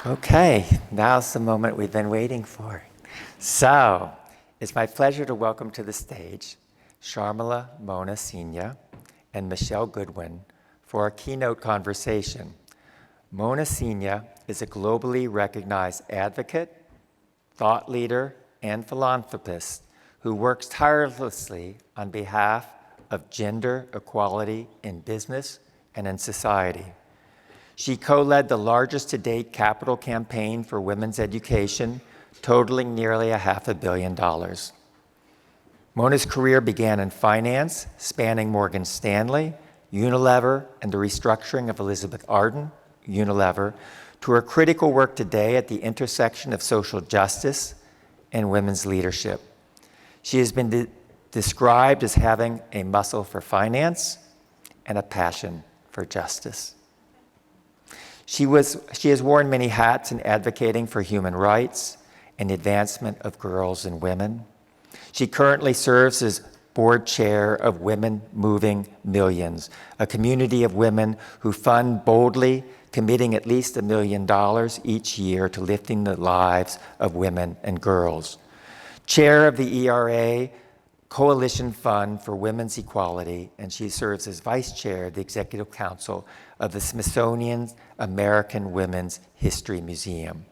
Okay, now's the moment we've been waiting for. So, it's my pleasure to welcome to the stage Sharmila Mona Sinha and Michele Goodwin for our keynote conversation. Mona Sinha is a globally recognized advocate, thought leader, and philanthropist who works tirelessly on behalf of gender equality in business and in society. She co-led the largest to-date capital campaign for women's education, totaling nearly $500 million. Mona's career began in finance, spanning Morgan Stanley, Unilever, and the restructuring of Elizabeth Arden, Unilever, to her critical work today at the intersection of social justice and women's leadership. She has been described as having a muscle for finance and a passion for justice. She has worn many hats in advocating for human rights and the advancement of girls and women. She currently serves as board chair of Women Moving Millions, a community of women who fund boldly, committing at least $1 million each year to lifting the lives of women and girls. Chair of the ERA Coalition Fund for Women's Equality, and she serves as vice chair of the Executive Council of the Smithsonian American Women's History Museum.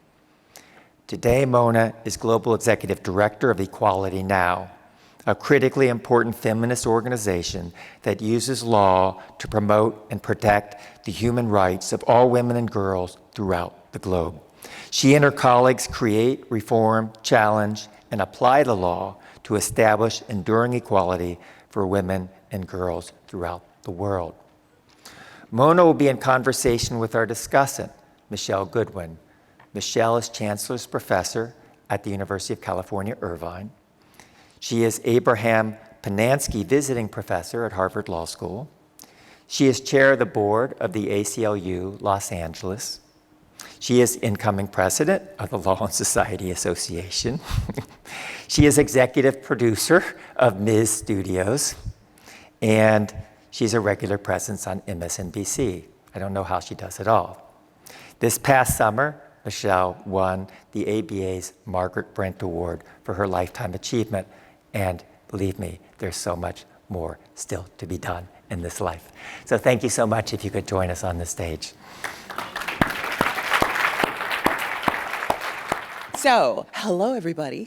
Today, Mona is Global Executive Director of Equality Now, a critically important feminist organization that uses law to promote and protect the human rights of all women and girls throughout the globe. She and her colleagues create, reform, challenge, and apply the law to establish enduring equality for women and girls throughout the world. Mona will be in conversation with our discussant, Michele Goodwin. Michele is Chancellor's Professor at the University of California, Irvine. She is Abraham Panansky Visiting Professor at Harvard Law School. She is Chair of the Board of the ACLU Los Angeles. She is incoming president of the Law and Society Association. She is executive producer of Ms. Studios, and she's a regular presence on MSNBC. I don't know how she does it all. This past summer, Michele won the ABA's Margaret Brent Award for her lifetime achievement, and believe me, there's so much more still to be done in this life. So thank you so much if you could join us on the stage. So, hello everybody.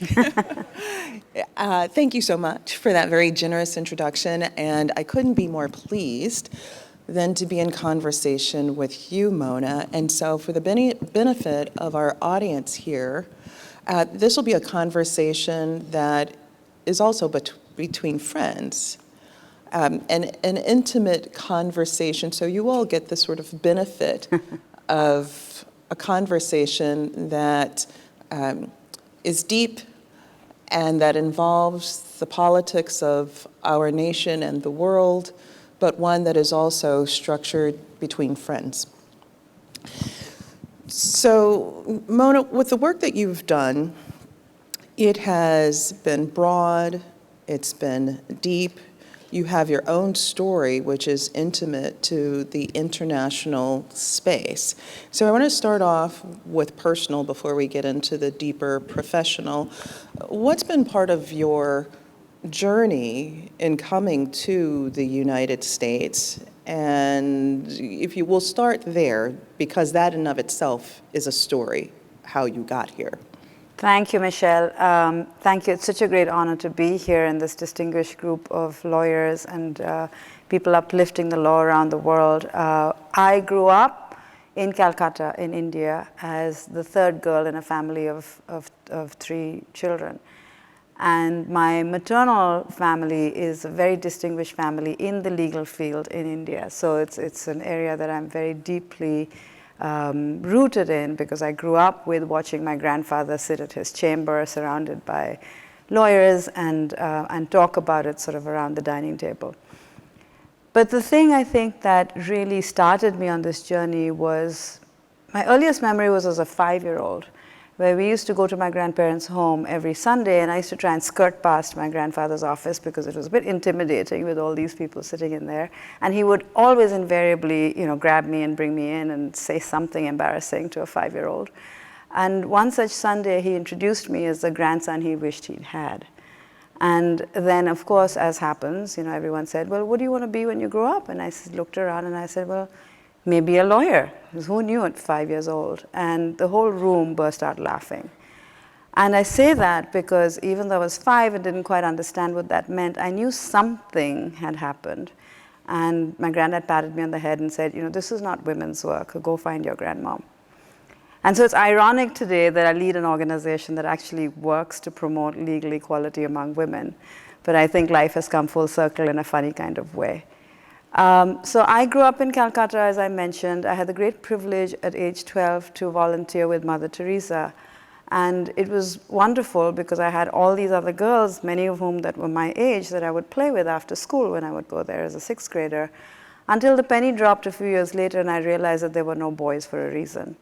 Thank you so much for that very generous introduction, and I couldn't be more pleased than to be in conversation with you, Mona. And so for the benefit of our audience here, this will be a conversation that is also between friends, an intimate conversation, so you all get the sort of benefit of a conversation that is deep and that involves the politics of our nation and the world, but one that is also structured between friends. So, Mona, with the work that you've done, it has been broad, it's been deep. You have your own story, which is intimate to the international space. So I want to start off with personal before we get into the deeper professional. What's been part of your journey in coming to the United States? And if you will start there, because that in of itself is a story, how you got here. Thank you, Michele. Thank you. It's such a great honor to be here in this distinguished group of lawyers and people uplifting the law around the world. I grew up in Calcutta, in India, as the third girl in a family of 3 children. And my maternal family is a very distinguished family in the legal field in India. So it's an area that I'm very deeply rooted in, because I grew up with watching my grandfather sit at his chamber surrounded by lawyers and talk about it sort of around the dining table. But the thing I think that really started me on this journey was, my earliest memory was as a 5-year-old, where we used to go to my grandparents' home every Sunday, and I used to try and skirt past my grandfather's office because it was a bit intimidating with all these people sitting in there. And he would always invariably, grab me and bring me in and say something embarrassing to a 5-year-old. And one such Sunday, he introduced me as the grandson he wished he'd had. And then, of course, as happens, everyone said, well, what do you want to be when you grow up? And I looked around and I said, well, maybe a lawyer. Because who knew at 5 years old? And the whole room burst out laughing. And I say that because even though I was 5 and didn't quite understand what that meant, I knew something had happened. And my granddad patted me on the head and said, this is not women's work. Go find your grandmom. And so it's ironic today that I lead an organization that actually works to promote legal equality among women. But I think life has come full circle in a funny kind of way. So I grew up in Calcutta, as I mentioned. I had the great privilege at age 12 to volunteer with Mother Teresa. And it was wonderful because I had all these other girls, many of whom that were my age, that I would play with after school when I would go there as a 6th grader, until the penny dropped a few years later and I realized that there were no boys for a reason,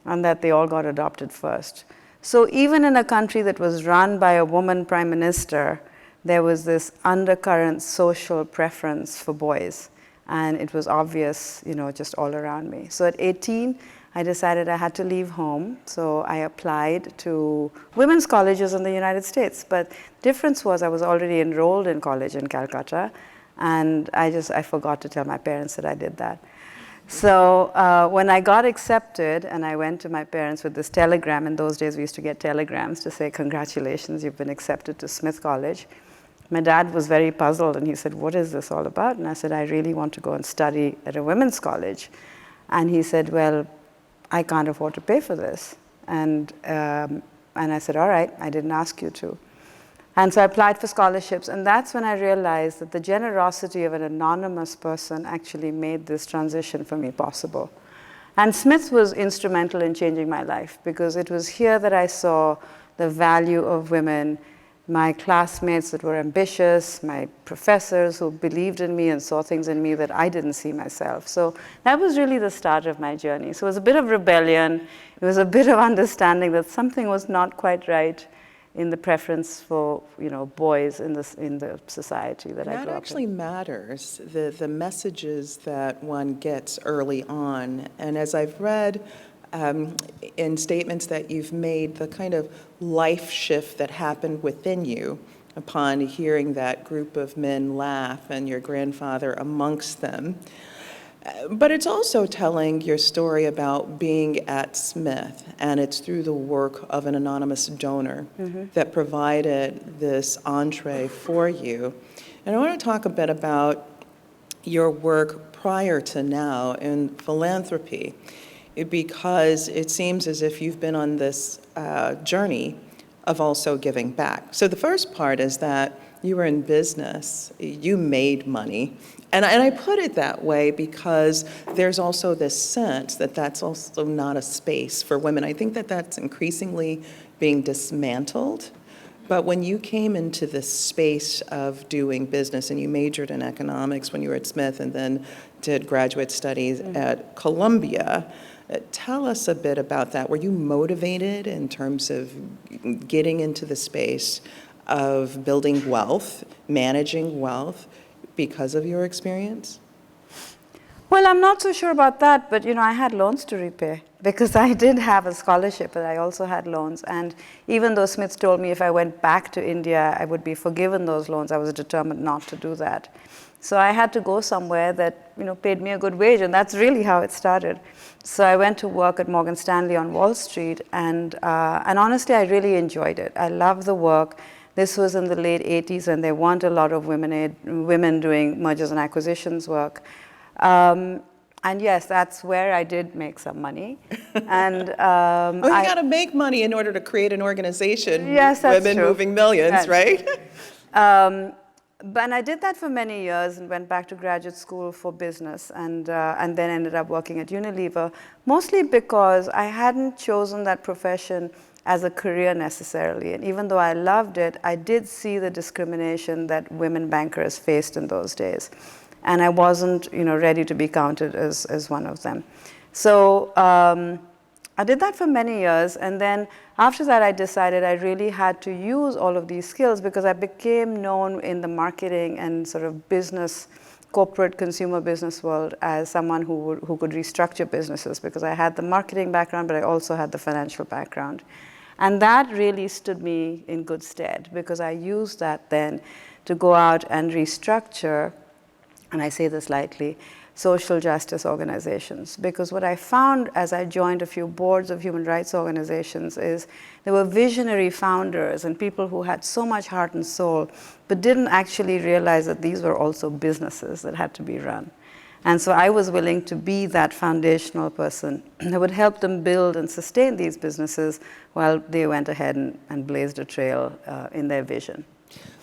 and that they all got adopted first. So even in a country that was run by a woman prime minister, there was this undercurrent social preference for boys. And it was obvious, just all around me. So at 18, I decided I had to leave home. So I applied to women's colleges in the United States. But the difference was I was already enrolled in college in Calcutta. And I forgot to tell my parents that I did that. So when I got accepted and I went to my parents with this telegram, in those days we used to get telegrams to say, congratulations, you've been accepted to Smith College. My dad was very puzzled and he said, what is this all about? And I said, I really want to go and study at a women's college. And he said, well, I can't afford to pay for this. And I said, all right, I didn't ask you to. And so I applied for scholarships, and that's when I realized that the generosity of an anonymous person actually made this transition for me possible. And Smith was instrumental in changing my life, because it was here that I saw the value of women, my classmates that were ambitious, my professors who believed in me and saw things in me that I didn't see myself. So that was really the start of my journey. So it was a bit of rebellion. It was a bit of understanding that something was not quite right in the preference for boys in the society that I grew up in. That actually matters, the messages that one gets early on. And as I've read in statements that you've made, the kind of life shift that happened within you upon hearing that group of men laugh and your grandfather amongst them. But it's also telling your story about being at Smith, and it's through the work of an anonymous donor that provided this entree for you. And I want to talk a bit about your work prior to now in philanthropy, because it seems as if you've been on this journey of also giving back. So the first part is that you were in business, you made money. And I put it that way because there's also this sense that that's also not a space for women. I think that that's increasingly being dismantled. But when you came into this space of doing business, and you majored in economics when you were at Smith and then did graduate studies at Columbia, tell us a bit about that. Were you motivated in terms of getting into the space of building wealth, managing wealth, because of your experience? Well, I'm not so sure about that, but I had loans to repay because I did have a scholarship, but I also had loans. And even though Smith told me if I went back to India, I would be forgiven those loans, I was determined not to do that. So I had to go somewhere that paid me a good wage, and that's really how it started. So I went to work at Morgan Stanley on Wall Street, and honestly, I really enjoyed it. I loved the work. This was in the late 80s, and there weren't a lot of women doing mergers and acquisitions work. And yes, that's where I did make some money. And you got to make money in order to create an organization. Yes, that's Women true. Moving Millions, Yes. Right? And I did that for many years and went back to graduate school for business and then ended up working at Unilever, mostly because I hadn't chosen that profession as a career necessarily. And even though I loved it, I did see the discrimination that women bankers faced in those days. And I wasn't ready to be counted as one of them. So I did that for many years. And then after that, I decided I really had to use all of these skills because I became known in the marketing and sort of business corporate consumer business world as someone who could restructure businesses, because I had the marketing background, but I also had the financial background. And that really stood me in good stead, because I used that then to go out and restructure, and I say this lightly, social justice organizations. Because what I found as I joined a few boards of human rights organizations is there were visionary founders and people who had so much heart and soul, but didn't actually realize that these were also businesses that had to be run. And so I was willing to be that foundational person that would help them build and sustain these businesses while they went ahead and blazed a trail in their vision.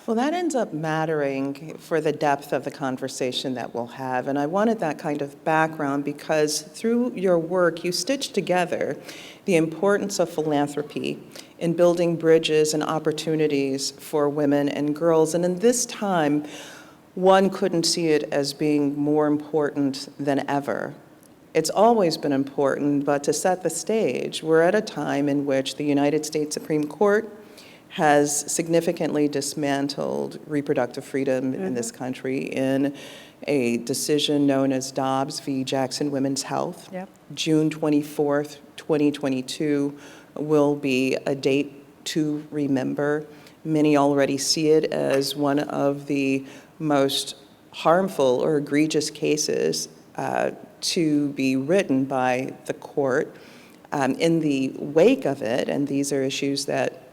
Well, that ends up mattering for the depth of the conversation that we'll have. And I wanted that kind of background because through your work, you stitched together the importance of philanthropy in building bridges and opportunities for women and girls. And in this time, one couldn't see it as being more important than ever. It's always been important, but to set the stage, we're at a time in which the United States Supreme Court has significantly dismantled reproductive freedom in this country in a decision known as Dobbs v. Jackson Women's Health. Yep. June 24th, 2022 will be a date to remember. Many already see it as one of the most harmful or egregious cases to be written by the court. In the wake of it, and these are issues that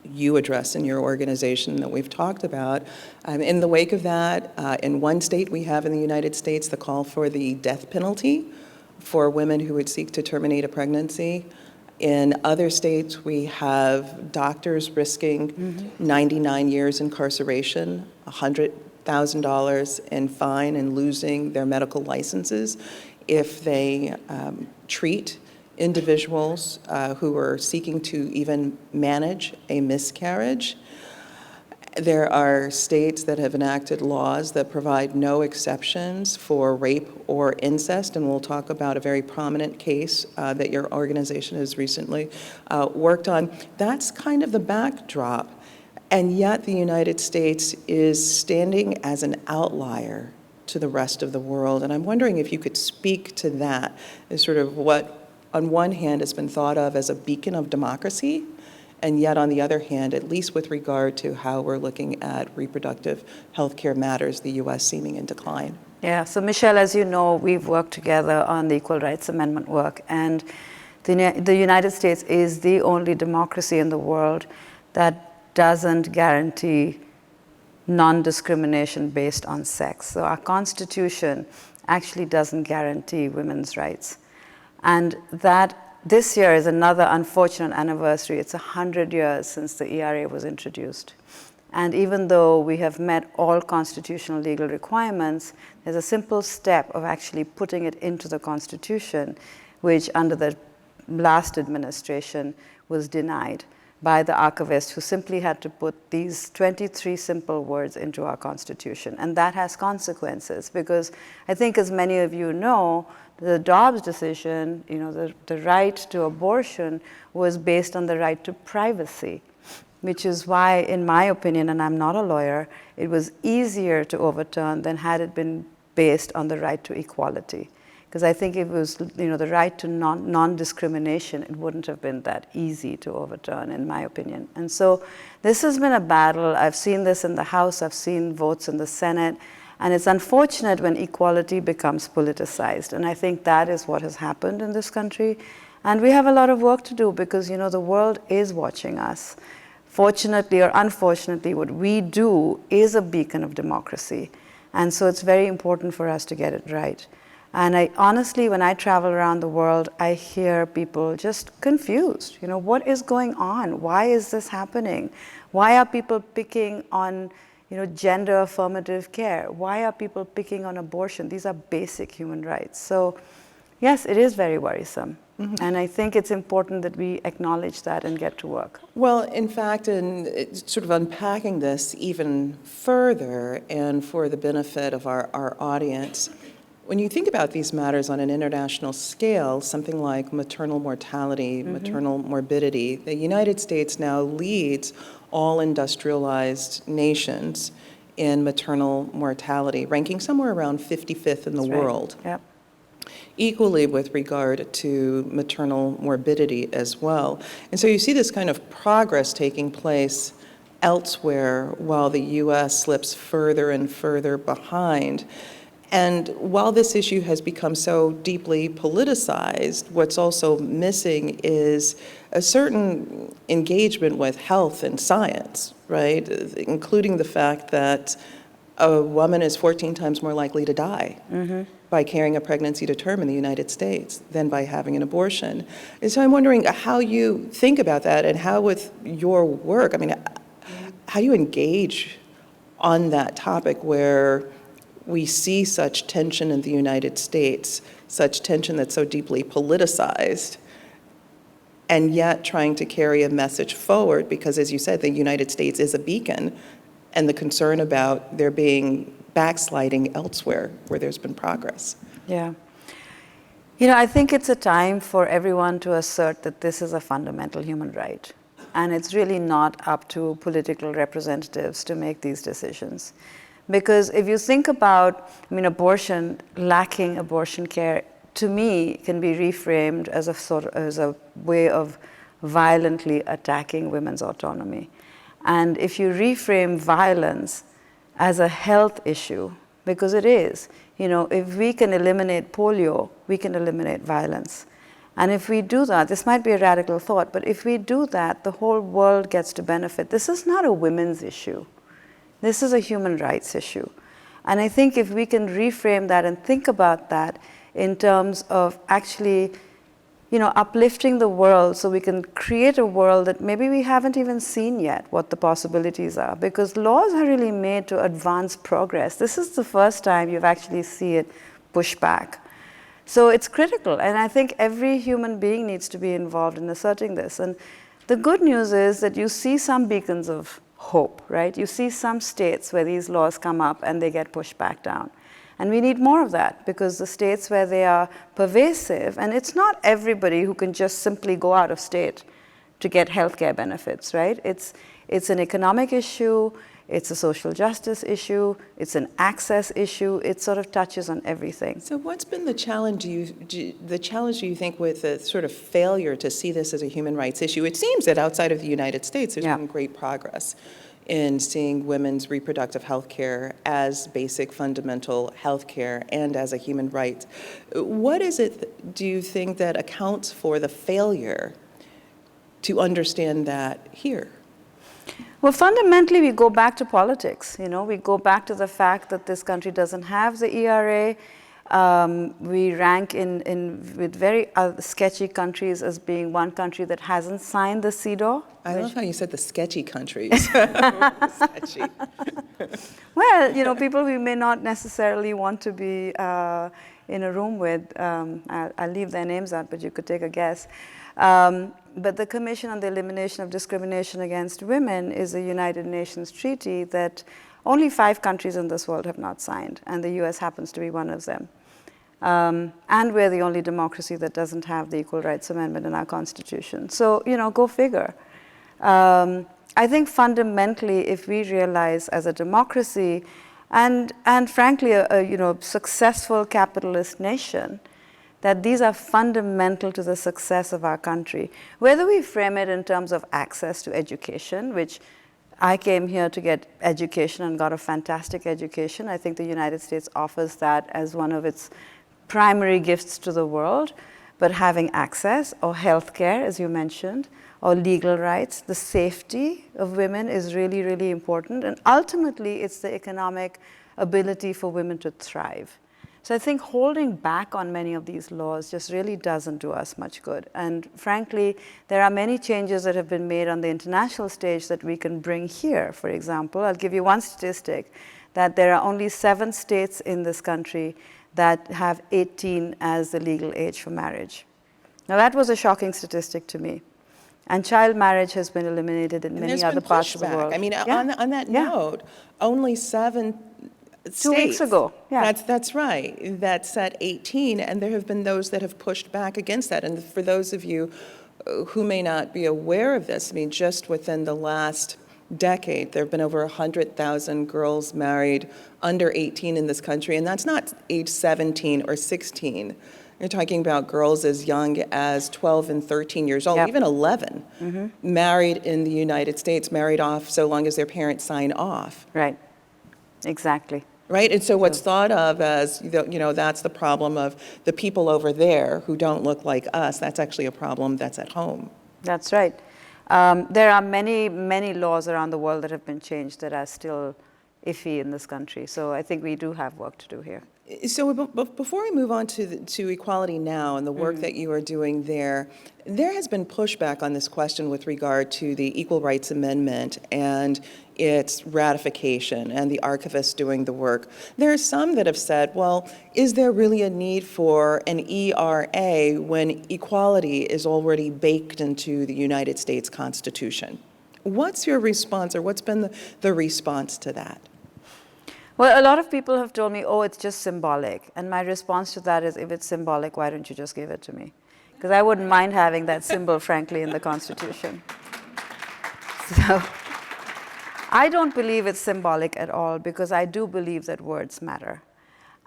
you address in your organization that we've talked about. In the wake of that, in one state we have in the United States the call for the death penalty for women who would seek to terminate a pregnancy. In other states, we have doctors risking 99 years incarceration, $100,000 in fine, and losing their medical licenses if they treat individuals who are seeking to even manage a miscarriage. There are states that have enacted laws that provide no exceptions for rape or incest, and we'll talk about a very prominent case that your organization has recently worked on. That's kind of the backdrop, and yet the United States is standing as an outlier to the rest of the world, and I'm wondering if you could speak to that as sort of what on one hand has been thought of as a beacon of democracy, and yet on the other hand, at least with regard to how we're looking at reproductive health care matters, the US seeming in decline. Yeah, so Michele, as you know, we've worked together on the Equal Rights Amendment work, and the United States is the only democracy in the world that doesn't guarantee non-discrimination based on sex. So our Constitution actually doesn't guarantee women's rights. And that this year is another unfortunate anniversary. It's 100 years since the ERA was introduced. And even though we have met all constitutional legal requirements, there's a simple step of actually putting it into the Constitution, which under the last administration was denied by the archivist, who simply had to put these 23 simple words into our Constitution. And that has consequences, because I think, as many of you know, the Dobbs decision, the right to abortion was based on the right to privacy, which is why, in my opinion, and I'm not a lawyer, it was easier to overturn than had it been based on the right to equality. Because I think if it was, the right to non-discrimination, it wouldn't have been that easy to overturn, in my opinion. And so this has been a battle. I've seen this in the House. I've seen votes in the Senate. And it's unfortunate when equality becomes politicized. And I think that is what has happened in this country. And we have a lot of work to do, because, the world is watching us. Fortunately or unfortunately, what we do is a beacon of democracy. And so it's very important for us to get it right. And I honestly, when I travel around the world, I hear people just confused. What is going on? Why is this happening? Why are people picking on gender affirmative care? Why are people picking on abortion? These are basic human rights. So yes, it is very worrisome. Mm-hmm. And I think it's important that we acknowledge that and get to work. Well, in fact, in sort of unpacking this even further, and for the benefit of our audience, when you think about these matters on an international scale, something like maternal mortality, maternal morbidity, the United States now leads all industrialized nations in maternal mortality, ranking somewhere around 55th in the world. Yep. Equally with regard to maternal morbidity as well. And so you see this kind of progress taking place elsewhere while the U.S. slips further and further behind. And while this issue has become so deeply politicized, what's also missing is a certain engagement with health and science, right? Including the fact that a woman is 14 times more likely to die by carrying a pregnancy to term in the United States than by having an abortion. And so I'm wondering how you think about that and how with your work, I mean, how do you engage on that topic where we see such tension in the United States, such tension that's so deeply politicized, and yet trying to carry a message forward because, as you said, the United States is a beacon, and the concern about there being backsliding elsewhere where there's been progress. Yeah. You know, I think it's a time for everyone to assert that this is a fundamental human right. And it's really not up to political representatives to make these decisions. Because if you think about, I mean, abortion, lacking abortion care, to me, can be reframed as a way of violently attacking women's autonomy. And if you reframe violence as a health issue, because it is, you know, if we can eliminate polio, we can eliminate violence. And if we do that, this might be a radical thought, but if we do that, the whole world gets to benefit. This is not a women's issue. This is a human rights issue. And I think if we can reframe that and think about that in terms of actually, you know, uplifting the world so we can create a world that maybe we haven't even seen yet what the possibilities are, because laws are really made to advance progress. This is the first time you've actually seen it push back. So it's critical, and I think every human being needs to be involved in asserting this. And the good news is that you see some beacons of hope, right? You see some states where these laws come up and they get pushed back down. And we need more of that, because the states where they are pervasive, and it's not everybody who can just simply go out of state to get healthcare benefits, right? It's an economic issue, it's a social justice issue, it's an access issue, it sort of touches on everything. So what's been the challenge, do you think, with the sort of failure to see this as a human rights issue? It seems that outside of the United States, there's been great progress in seeing women's reproductive health care as basic fundamental health care and as a human right. What is it, do you think, that accounts for the failure to understand that here? Well, fundamentally, we go back to politics. You know, we go back to the fact that this country doesn't have the ERA. We rank with very sketchy countries as being one country that hasn't signed the CEDAW. I love how you said the sketchy countries. Sketchy. Well, you know, people we may not necessarily want to be in a room with. I'll leave their names out, but you could take a guess. But the Commission on the Elimination of Discrimination Against Women is a United Nations treaty that only 5 countries in this world have not signed, and the US happens to be one of them. And we're the only democracy that doesn't have the Equal Rights Amendment in our Constitution. So, you know, go figure. I think fundamentally, if we realize as a democracy, and frankly, a successful capitalist nation, that these are fundamental to the success of our country. Whether we frame it in terms of access to education, which I came here to get education and got a fantastic education. I think the United States offers that as one of its primary gifts to the world. But having access, or healthcare, as you mentioned, or legal rights, the safety of women is really, really important. And ultimately, it's the economic ability for women to thrive. So I think holding back on many of these laws just really doesn't do us much good. And frankly, there are many changes that have been made on the international stage that we can bring here. For example, I'll give you one statistic, that there are only 7 states in this country that have 18 as the legal age for marriage. Now that was a shocking statistic to me. And child marriage has been eliminated in many other parts of the world. I mean, on that note, only 7 states. 2 weeks ago, yeah. That's right. That set 18, and there have been those that have pushed back against that. And for those of you who may not be aware of this, I mean, just within the last decade, there have been over 100,000 girls married under 18 in this country, and that's not age 17 or 16. You're talking about girls as young as 12 and 13 years old, Yep. even 11, married in the United States, married off so long as their parents sign off. Right. Exactly. Right? And so what's thought of as, that's the problem of the people over there who don't look like us, that's actually a problem that's at home. That's right. There are many, many laws around the world that have been changed that are still iffy in this country. So I think we do have work to do here. So before we move on to Equality Now and the work that you are doing there has been pushback on this question with regard to the Equal Rights Amendment and its ratification and the archivists doing the work. There are some that have said, well, is there really a need for an ERA when equality is already baked into the United States Constitution? What's your response, or what's been the response to that? Well, a lot of people have told me, oh, it's just symbolic. And my response to that is, if it's symbolic, why don't you just give it to me? Because I wouldn't mind having that symbol, frankly, in the Constitution. So I don't believe it's symbolic at all, because I do believe that words matter.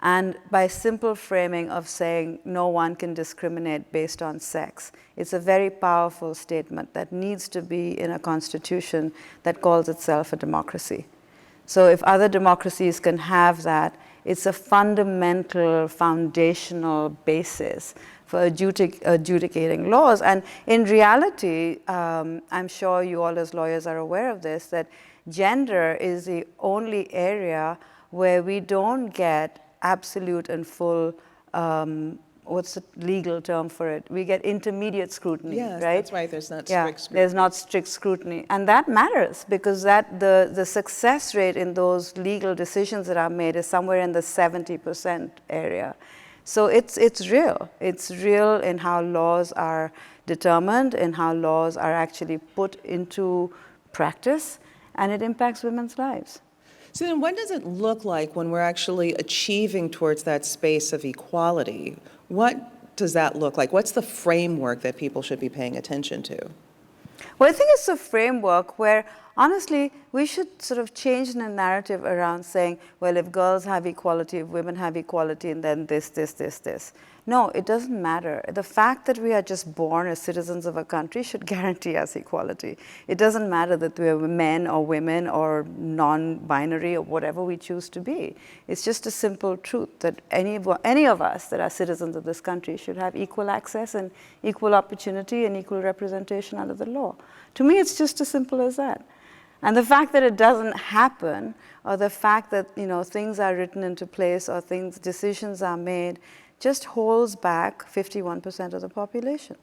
And by simple framing of saying no one can discriminate based on sex, it's a very powerful statement that needs to be in a constitution that calls itself a democracy. So if other democracies can have that, it's a fundamental, foundational basis for adjudicating laws. And in reality, I'm sure you all as lawyers are aware of this, that gender is the only area where we don't get absolute and full, what's the legal term for it? We get intermediate scrutiny, yes, right? That's right, there's not strict scrutiny. There's not strict scrutiny. And that matters, because the success rate in those legal decisions that are made is somewhere in the 70% area. So it's real. It's real in how laws are determined, in how laws are actually put into practice, and it impacts women's lives. So then what does it look like when we're actually achieving towards that space of equality? What does that look like? What's the framework that people should be paying attention to? Well, I think it's a framework where, honestly, we should sort of change the narrative around saying, well, if girls have equality, if women have equality, and then this. No, it doesn't matter. The fact that we are just born as citizens of a country should guarantee us equality. It doesn't matter that we're men or women or non-binary or whatever we choose to be. It's just a simple truth that any of us that are citizens of this country should have equal access and equal opportunity and equal representation under the law. To me, it's just as simple as that. And the fact that it doesn't happen, or the fact that things are written into place or decisions are made, just holds back 51% of the population.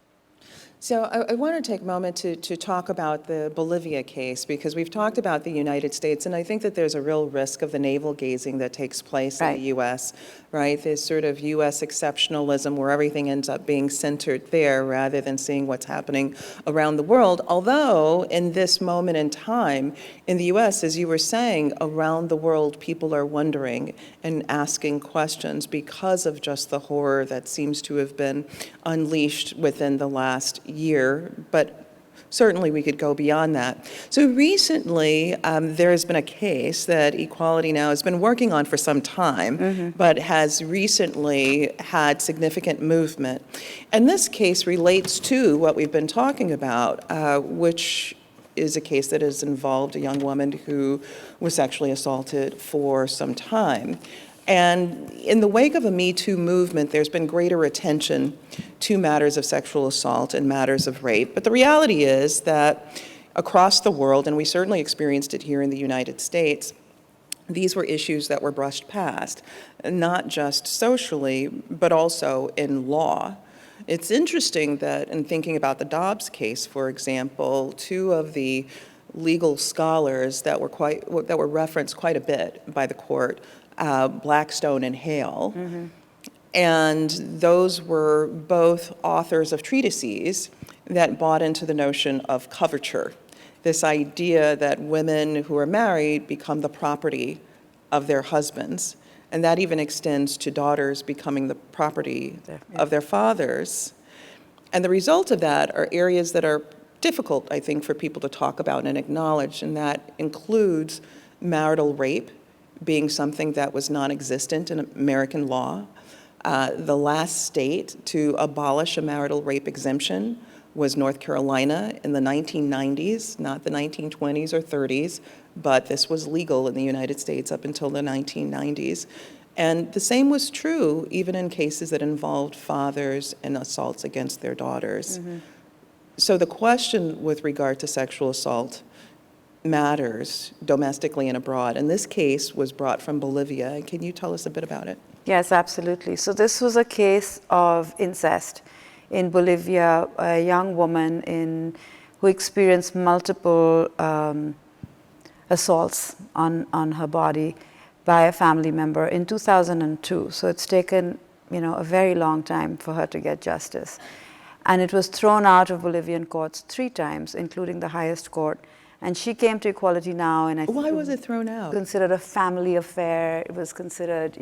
So I want to take a moment to talk about the Bolivia case, because we've talked about the United States, and I think that there's a real risk of the navel gazing that takes place in the U.S., right? There's sort of U.S. exceptionalism where everything ends up being centered there rather than seeing what's happening around the world. Although in this moment in time in the U.S., as you were saying, around the world people are wondering and asking questions because of just the horror that seems to have been unleashed within the last year, but certainly we could go beyond that. So recently, there has been a case that Equality Now has been working on for some time, but has recently had significant movement. And this case relates to what we've been talking about, which is a case that has involved a young woman who was sexually assaulted for some time. And in the wake of a Me Too movement, there's been greater attention to matters of sexual assault and matters of rape. But the reality is that across the world, and we certainly experienced it here in the United States, these were issues that were brushed past, not just socially, but also in law. It's interesting that in thinking about the Dobbs case, for example, two of the legal scholars that were referenced quite a bit by the court, Blackstone and Hale. And those were both authors of treatises that bought into the notion of coverture, this idea that women who are married become the property of their husbands, and that even extends to daughters becoming the property of their fathers. And the result of that are areas that are difficult, I think, for people to talk about and acknowledge, and that includes marital rape being something that was non-existent in American law. The last state to abolish a marital rape exemption was North Carolina in the 1990s, not the 1920s or 30s, but this was legal in the United States up until the 1990s. And the same was true even in cases that involved fathers and assaults against their daughters. Mm-hmm. So the question with regard to sexual assault matters domestically and abroad. And this case was brought from Bolivia. Can you tell us a bit about it? Yes, absolutely. So this was a case of incest in Bolivia, a young woman who experienced multiple assaults on her body by a family member in 2002. So it's taken, a very long time for her to get justice. And it was thrown out of Bolivian courts 3 times, including the highest court. And she came to Equality Now, and why was it thrown out? Considered a family affair. It was considered,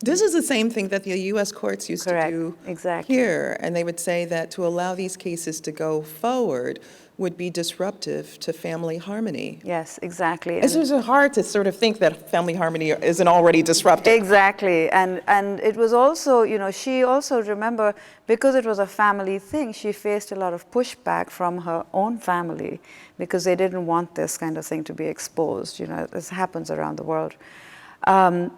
This is the same thing that the U.S. courts used Correct. to do Exactly. here, and they would say that to allow these cases to go forward would be disruptive to family harmony. Yes, exactly. It's just hard to sort of think that family harmony isn't already disrupted. Exactly, and it was also, she also, remember, because it was a family thing, she faced a lot of pushback from her own family because they didn't want this kind of thing to be exposed. This happens around the world.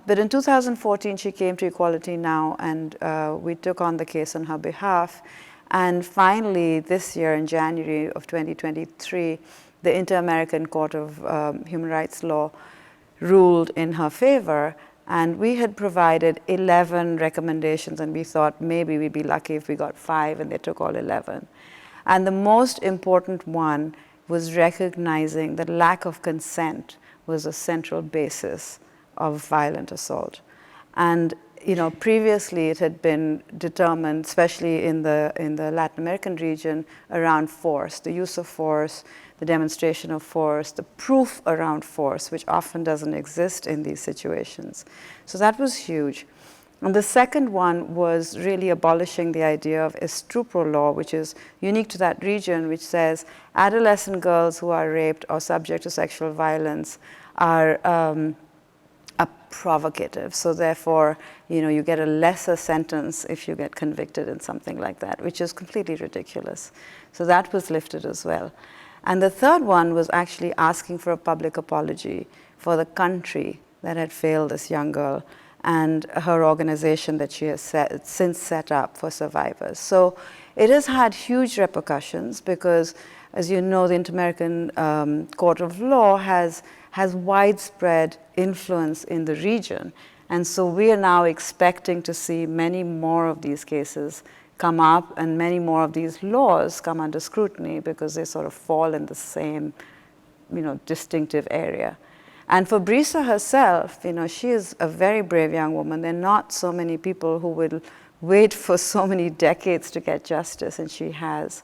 But in 2014, she came to Equality Now, and we took on the case on her behalf. And finally, this year in January of 2023, the Inter-American Court of Human Rights Law ruled in her favor, and we had provided 11 recommendations, and we thought maybe we'd be lucky if we got 5, and they took all 11. And the most important one was recognizing that lack of consent was a central basis of violent assault. And previously it had been determined, especially in the Latin American region, around force, the use of force, the demonstration of force, the proof around force, which often doesn't exist in these situations. So that was huge. And the second one was really abolishing the idea of estupro law, which is unique to that region, which says adolescent girls who are raped or subject to sexual violence are provocative. So therefore, you get a lesser sentence if you get convicted in something like that, which is completely ridiculous. So that was lifted as well. And the third one was actually asking for a public apology for the country that had failed this young girl and her organization that she has since set up for survivors. So it has had huge repercussions because, as you know, the Inter-American Court of Law has widespread influence in the region. And so we are now expecting to see many more of these cases come up and many more of these laws come under scrutiny because they sort of fall in the same, distinctive area. And for Brisa herself, she is a very brave young woman. There are not so many people who will wait for so many decades to get justice, and she has.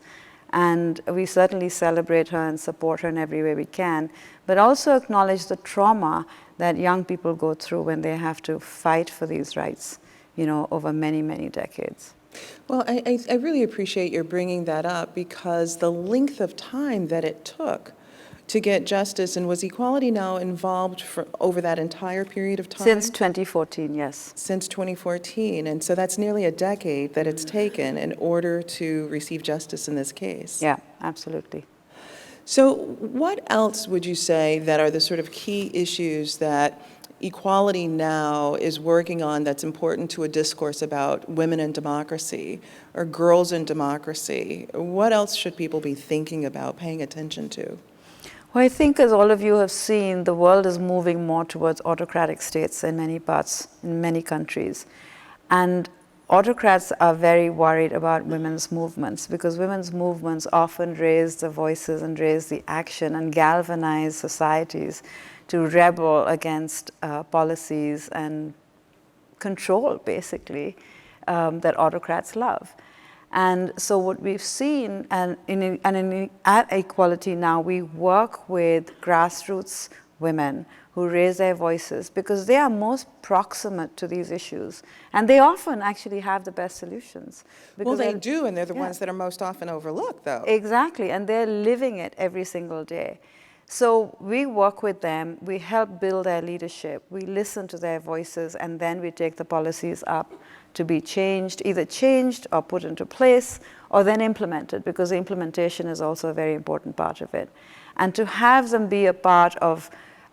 And we certainly celebrate her and support her in every way we can, but also acknowledge the trauma that young people go through when they have to fight for these rights, over many, many decades. Well, I really appreciate your bringing that up because the length of time that it took to get justice, and was Equality Now involved for over that entire period of time? Since 2014, yes. Since 2014, and so that's nearly a decade that it's taken in order to receive justice in this case. Yeah, absolutely. So what else would you say that are the sort of key issues that Equality Now is working on that's important to a discourse about women in democracy or girls in democracy? What else should people be thinking about, paying attention to? Well, I think, as all of you have seen, the world is moving more towards autocratic states in many parts, in many countries. And autocrats are very worried about women's movements because women's movements often raise the voices and raise the action and galvanize societies to rebel against policies and control, basically, that autocrats love. And so what we've seen, at Equality Now, we work with grassroots women who raise their voices because they are most proximate to these issues. And they often actually have the best solutions. Well, Because they do, and they're the yeah. ones that are most often overlooked, though. Exactly, and they're living it every single day. So we work with them, we help build their leadership, we listen to their voices, and then we take the policies up to be changed, either changed or put into place, or then implemented, because the implementation is also a very important part of it. And to have them be a part of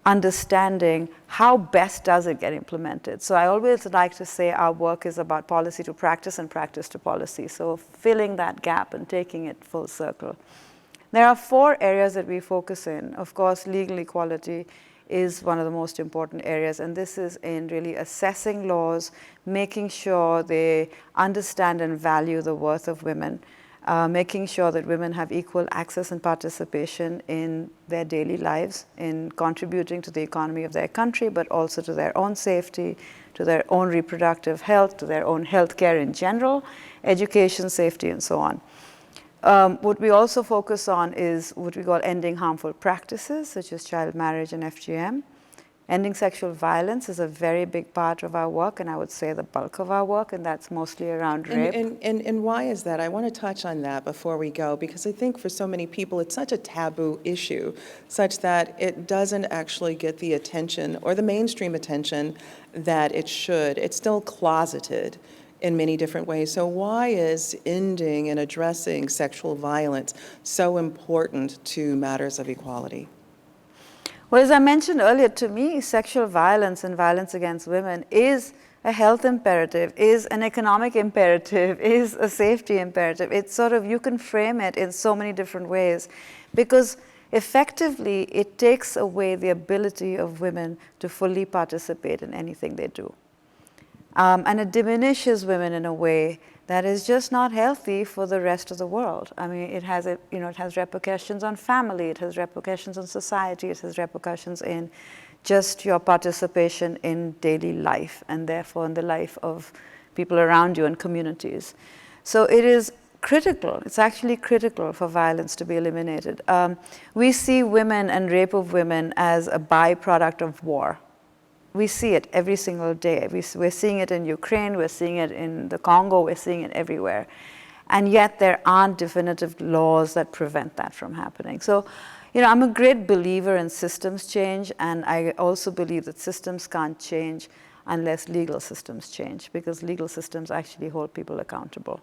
understanding how best does it get implemented. So I always like to say our work is about policy to practice and practice to policy. So filling that gap and taking it full circle. There are 4 areas that we focus in. Of course, legal equality is one of the most important areas, and this is in really assessing laws, making sure they understand and value the worth of women, making sure that women have equal access and participation in their daily lives, in contributing to the economy of their country, but also to their own safety, to their own reproductive health, to their own health care in general, education, safety, and so on. What we also focus on is what we call ending harmful practices, such as child marriage and FGM. Ending sexual violence is a very big part of our work, and I would say the bulk of our work, and that's mostly around rape. And why is that? I want to touch on that before we go, because I think for so many people it's such a taboo issue, such that it doesn't actually get the attention or the mainstream attention that it should. It's still closeted in many different ways. So why is ending and addressing sexual violence so important to matters of equality? Well, as I mentioned earlier, to me, sexual violence and violence against women is a health imperative, is an economic imperative, is a safety imperative. It's sort of, you can frame it in so many different ways, because effectively it takes away the ability of women to fully participate in anything they do. And it diminishes women in a way that is just not healthy for the rest of the world. I mean, it has repercussions on family, it has repercussions on society, it has repercussions in just your participation in daily life, and therefore in the life of people around you and communities. So it is critical, it's actually critical for violence to be eliminated. We see women and rape of women as a byproduct of war. We see it every single day. We're seeing it in Ukraine, we're seeing it in the Congo, we're seeing it everywhere. And yet there aren't definitive laws that prevent that from happening. So, I'm a great believer in systems change, and I also believe that systems can't change unless legal systems change, because legal systems actually hold people accountable.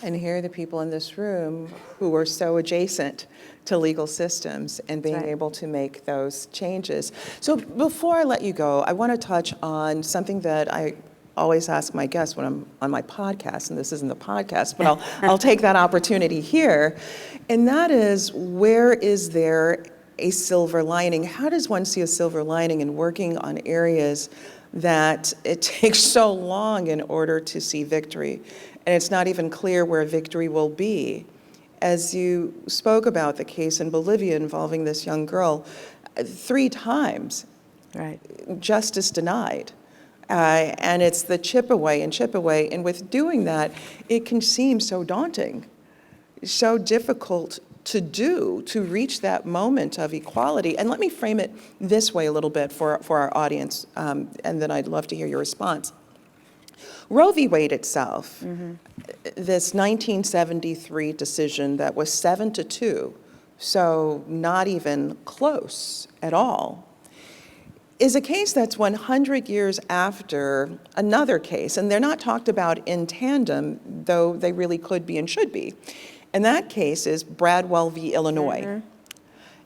And here are the people in this room who are so adjacent to legal systems and being able to make those changes. So before I let you go, I want to touch on something that I always ask my guests when I'm on my podcast, and this isn't the podcast, but I'll take that opportunity here. And that is, where is there a silver lining? How does one see a silver lining in working on areas that it takes so long in order to see victory? And it's not even clear where victory will be. As you spoke about the case in Bolivia involving this young girl, 3 times justice denied. And it's the chip away. And with doing that, it can seem so daunting, so difficult to do, to reach that moment of equality. And let me frame it this way a little bit for our audience, and then I'd love to hear your response. Roe v. Wade itself, this 1973 decision that was 7-2, so not even close at all, is a case that's 100 years after another case, and they're not talked about in tandem, though they really could be and should be. And that case is Bradwell v. Illinois.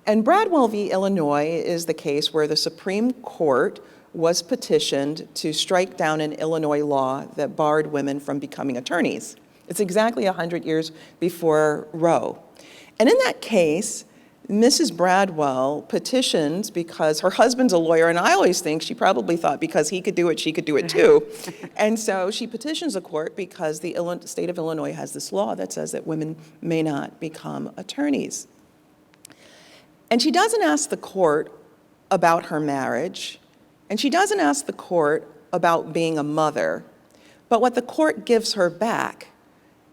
And Bradwell v. Illinois is the case where the Supreme Court was petitioned to strike down an Illinois law that barred women from becoming attorneys. It's exactly 100 years before Roe. And in that case, Mrs. Bradwell petitions because her husband's a lawyer, and I always think she probably thought because he could do it, she could do it too. And so she petitions the court because the state of Illinois has this law that says that women may not become attorneys. And she doesn't ask the court about her marriage, and she doesn't ask the court about being a mother. But what the court gives her back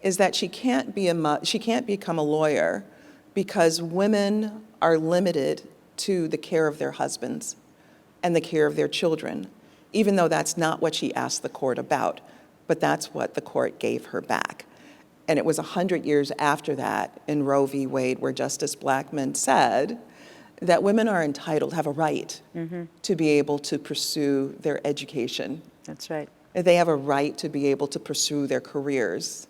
is that she can't become a lawyer because women are limited to the care of their husbands. and the care of their children, even though that's not what she asked the court about, but that's what the court gave her back. And it was 100 years after that in Roe v. Wade where Justice Blackmun said that women are entitled, have a right to be able to pursue their education. That's right. They have a right to be able to pursue their careers.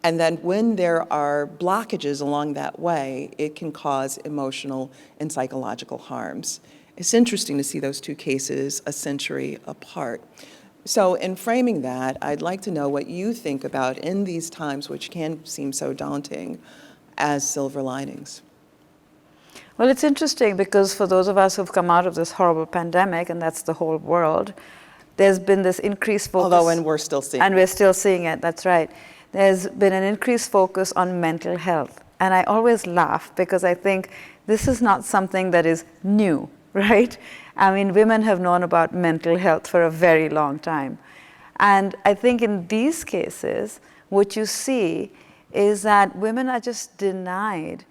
And then when there are blockages along that way, it can cause emotional and psychological harms. It's interesting to see those two cases a century apart. So in framing that, I'd like to know what you think about in these times, which can seem so daunting, as silver linings. Well, it's interesting because for those of us who've come out of this horrible pandemic, and that's the whole world, there's been this increased focus. Although, and we're still seeing it. And we're still seeing it, that's right. There's been an increased focus on mental health. And I always laugh because I think this is not something that is new, right? I mean, women have known about mental health for a very long time. And I think in these cases, what you see is that women are just denied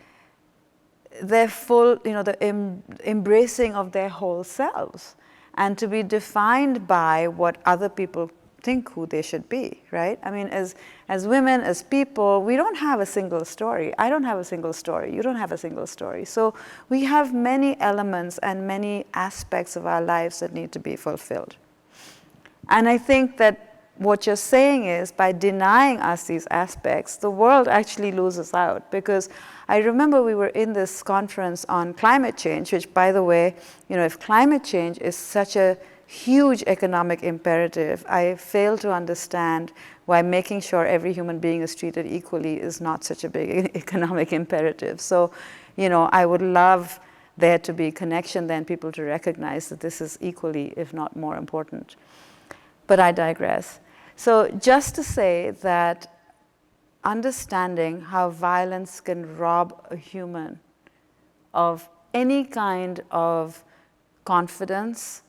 their full, the embracing of their whole selves and to be defined by what other people think who they should be, right? I mean, as women, as people, we don't have a single story. I don't have a single story. You don't have a single story. So we have many elements and many aspects of our lives that need to be fulfilled. And I think that what you're saying is by denying us these aspects, the world actually loses out. Because I remember we were in this conference on climate change, which, by the way, if climate change is such a huge economic imperative, I fail to understand why making sure every human being is treated equally is not such a big economic imperative. So, I would love there to be connection then, people to recognize that this is equally, if not more important. But I digress. So just to say that understanding how violence can rob a human of any kind of confidence,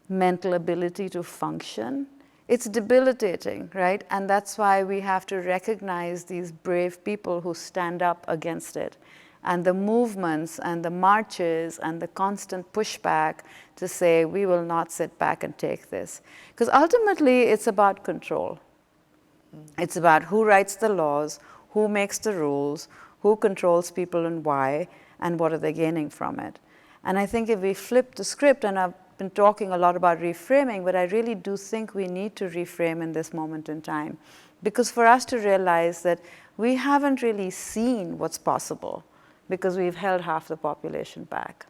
mental ability to function, it's debilitating, right? And that's why we have to recognize these brave people who stand up against it, and the movements and the marches and the constant pushback to say we will not sit back and take this. Because ultimately it's about control. It's about who writes the laws, who makes the rules, who controls people and why, and what are they gaining from it. And I think if we flip the script, and I've been talking a lot about reframing, but I really do think we need to reframe in this moment in time. Because for us to realize that we haven't really seen what's possible because we've held half the population back.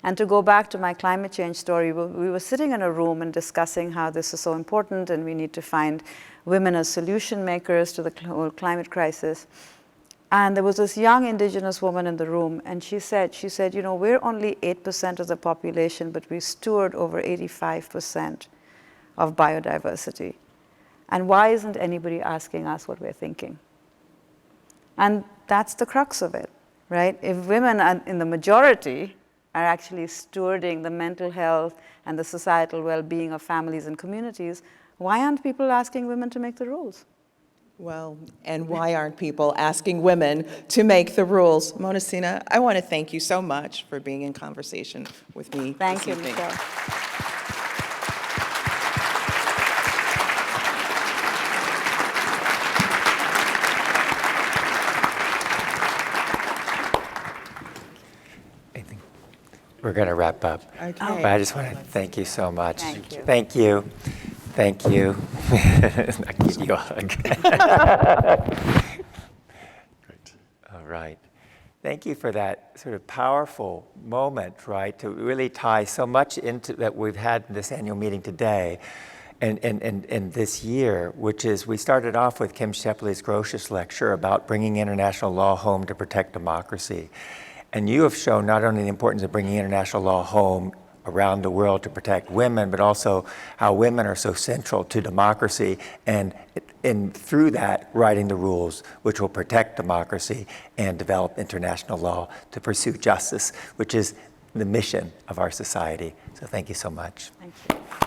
And to go back to my climate change story, we were sitting in a room and discussing how this is so important and we need to find women as solution makers to the whole climate crisis. And there was this young indigenous woman in the room, and she said, we're only 8% of the population, but we steward over 85% of biodiversity. And why isn't anybody asking us what we're thinking? And that's the crux of it, right? If women are in the majority are actually stewarding the mental health and the societal well-being of families and communities, why aren't people asking women to make the rules? Well, and why aren't people asking women to make the rules? Mona Sinha, I want to thank you so much for being in conversation with me. Thank you, Michele. We're going to wrap up. Okay. But I just want to thank you so much. Thank you. Thank you. Thank you. I give you a hug. Great. All right. Thank you for that sort of powerful moment, right, to really tie so much into that we've had in this annual meeting today and this year, which is we started off with Kim Shepley's Grotius lecture about bringing international law home to protect democracy. And you have shown not only the importance of bringing international law home around the world to protect women, but also how women are so central to democracy and through that writing the rules which will protect democracy and develop international law to pursue justice, which is the mission of our society. So thank you so much. Thank you.